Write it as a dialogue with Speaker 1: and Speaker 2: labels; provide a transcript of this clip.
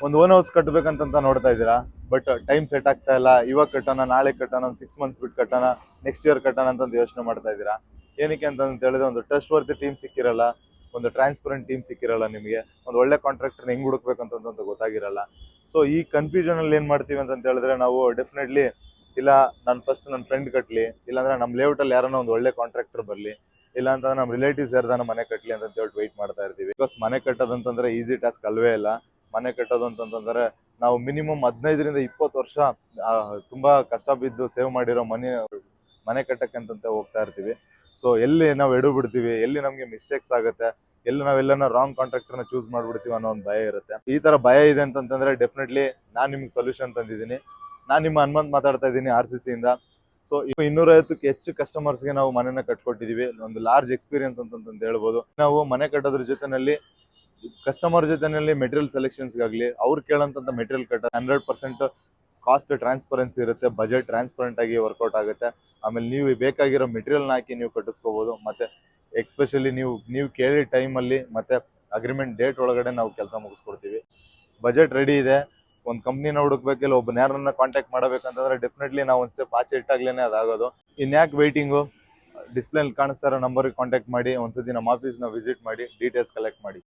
Speaker 1: ಒಂದು own house ಕಟ್ಟಬೇಕಂತ ನೋಡ್ತಾ ಇದ್ದೀರಾ, ಬಟ್ ಟೈಮ್ ಸೆಟ್ ಆಗ್ತಾ ಇಲ್ಲ. ಇವಾಗ ಕಟ್ಟೋಣ, ನಾಳೆ ಕಟ್ಟೋಣ, ಒಂದು 6 ಮಂತ್ಸ್ ಬಿಟ್ಟು ಕಟ್ಟೋಣ, ನೆಕ್ಸ್ಟ್ ಇಯರ್ ಕಟ್ಟೋಣ ಅಂತ ಯೋಚನೆ ಮಾಡ್ತಾ ಇದ್ದೀರಾ. ಏನಕ್ಕೆ ಅಂತ ಹೇಳಿದ್ರೆ ಒಂದು ಟ್ರಸ್ಟ್ ವರ್ತಿ ಟೀಮ್ ಸಿಕ್ಕಿರಲ್ಲ, ಒಂದು ಟ್ರಾನ್ಸ್ಪರೆಂಟ್ ಟೀಮ್ ಸಿಕ್ಕಿರಲ್ಲ, ನಿಮಗೆ ಒಂದು ಒಳ್ಳೆ ಕಾಂಟ್ರಾಕ್ಟರ್ ಹೆಂಗ್ ಹುಡುಕ್ಬೇಕು ಅಂತ ಗೊತ್ತಾಗಿರಲ್ಲ. ಸೊ ಈ ಕನ್ಫ್ಯೂಷನ್ ಅಲ್ಲಿ ಏನ್ ಮಾಡ್ತೀವಿ ಅಂತ ಹೇಳಿದ್ರೆ ನಾವು ಡೆಫಿನೆಟ್ಲಿ ಇಲ್ಲ, ನಾನು ಫಸ್ಟ್ ನನ್ನ ಫ್ರೆಂಡ್ ಕಟ್ಟಲಿ, ಇಲ್ಲಾಂದ್ರೆ ನಮ್ಮ ಲೇಔಟ್ ಅಲ್ಲಿ ಯಾರನ್ನ ಒಂದು ಒಳ್ಳೆ ಕಾಂಟ್ರಾಕ್ಟರ್ ಬರಲಿ, ಇಲ್ಲ ಅಂತಂದ್ರೆ ನಮ್ಮ ರಿಲೇಟಿವ್ಸ್ ಯಾರ್ದಾನ ಮನೆ ಕಟ್ಟಲಿ ಅಂತ ಹೇಳ್ಬಿಟ್ಟು ವೆಯ್ಟ್ ಮಾಡ್ತಾ ಇರ್ತೀವಿ. ಬಿಕಾಸ್ ಮನೆ ಕಟ್ಟೋದಂತಂದ್ರೆ ಈಸಿ ಟಾಸ್ಕ್ ಅಲ್ವೇ ಇಲ್ಲ. ಮನೆ ಕಟ್ಟೋದು ಅಂತಂದ್ರೆ ನಾವು ಮಿನಿಮಮ್ 15 ರಿಂದ 20 ವರ್ಷ ತುಂಬಾ ಕಷ್ಟ ಬಿದ್ದು ಸೇವ್ ಮಾಡಿರೋ ಮನೆ ಕಟ್ಟಕ್ಕೆ ಅಂತ ಹೋಗ್ತಾ ಇರ್ತೀವಿ. ಸೊ ಎಲ್ಲಿ ನಾವು ಎಡು ಬಿಡ್ತೀವಿ, ಎಲ್ಲಿ ನಮಗೆ ಮಿಸ್ಟೇಕ್ಸ್ ಆಗುತ್ತೆ, ಎಲ್ಲಿ ನಾವೆಲ್ಲ ರಾಂಗ್ ಕಾಂಟ್ರಾಕ್ಟರ್ನ ಚೂಸ್ ಮಾಡ್ಬಿಡ್ತೀವಿ ಅನ್ನೋ ಒಂದು ಭಯ ಇರುತ್ತೆ. ಈ ತರ ಭಯ ಇದೆ ಅಂತಂದ್ರೆ ಡೆಫಿನೆಟ್ಲಿ ನಾನು ನಿಮ್ಗೆ ಸೊಲ್ಯೂಷನ್ ತಂದಿದ್ದೀನಿ. ನಾನು ನಿಮ್ಮ ಹನುಮಂತ್ ಮಾತಾಡ್ತಾ ಇದ್ದೀನಿ RCC ಇಂದ. ಸೊ 250ಕ್ಕೆ ಹೆಚ್ಚು ಕಸ್ಟಮರ್ಸ್ಗೆ ನಾವು ಮನೆನ ಕಟ್ಕೊಟ್ಟಿದೀವಿ. ಒಂದು ಲಾರ್ಜ್ ಎಕ್ಸ್ಪೀರಿಯನ್ಸ್ ಅಂತ ಹೇಳ್ಬೋದು. ನಾವು ಮನೆ ಕಟ್ಟೋದ್ರ ಜೊತೆನಲ್ಲಿ ಕಸ್ಟಮರ್ ಜೊತೆನಲ್ಲಿ ಮೆಟೀರಿಯಲ್ ಸೆಲೆಕ್ಷನ್ಸ್ಗಾಗಲಿ, ಅವ್ರು ಕೇಳೋಂಥ ಮೆಟೀರಿಯಲ್ ಕಟ್ಟ 100% ಕಾಸ್ಟ್ ಟ್ರಾನ್ಸ್ಪರೆನ್ಸಿ ಇರುತ್ತೆ, ಬಜೆಟ್ ಟ್ರಾನ್ಸ್ಪರೆಂಟ್ ಆಗಿ ವರ್ಕೌಟ್ ಆಗುತ್ತೆ. ಆಮೇಲೆ ನೀವು ಬೇಕಾಗಿರೋ ಮೆಟೀರಿಯಲ್ನ ಹಾಕಿ ನೀವು ಕಟ್ಟಿಸ್ಕೋಬೋದು. ಮತ್ತೆ ಎಕ್ಸ್ಪೆಷಲಿ ನೀವು ಕೇಳಿ ಟೈಮಲ್ಲಿ ಮತ್ತೆ ಅಗ್ರಿಮೆಂಟ್ ಡೇಟ್ ಒಳಗಡೆ ನಾವು ಕೆಲಸ ಮುಗಿಸ್ಕೊಡ್ತೀವಿ. ಬಜೆಟ್ ರೆಡಿ ಇದೆ. ಒಂದು ಕಂಪ್ನಿನ ಹುಡುಕ್ಬೇಕಿಲ್ಲ, ಒಬ್ಬನ ಯಾರನ್ನ ಕಾಂಟ್ಯಾಕ್ಟ್ ಮಾಡಬೇಕಂತಂದ್ರೆ ಡೆಫಿನೆಟ್ಲಿ ನಾವು ಒಂದು ಸ್ಟೆಪ್ ಆಚೆ ಇಟ್ಟಾಗ್ಲೇ ಅದಾಗೋದು. ಇನ್ಯಾಕೆ ವೆಯ್ಟಿಂಗು? ಡಿಸ್ಪ್ಲೇಲಿ ಕಾಣಿಸ್ತಾ ಇರೋ ನಂಬರ್ಗೆ ಕಾಂಟ್ಯಾಕ್ಟ್ ಮಾಡಿ, ಒಂದ್ಸತಿ ನಮ್ಮ ಆಫೀಸ್ನ ವಿಸಿಟ್ ಮಾಡಿ, ಡೀಟೇಲ್ಸ್ ಕಲೆಕ್ಟ್ ಮಾಡಿ.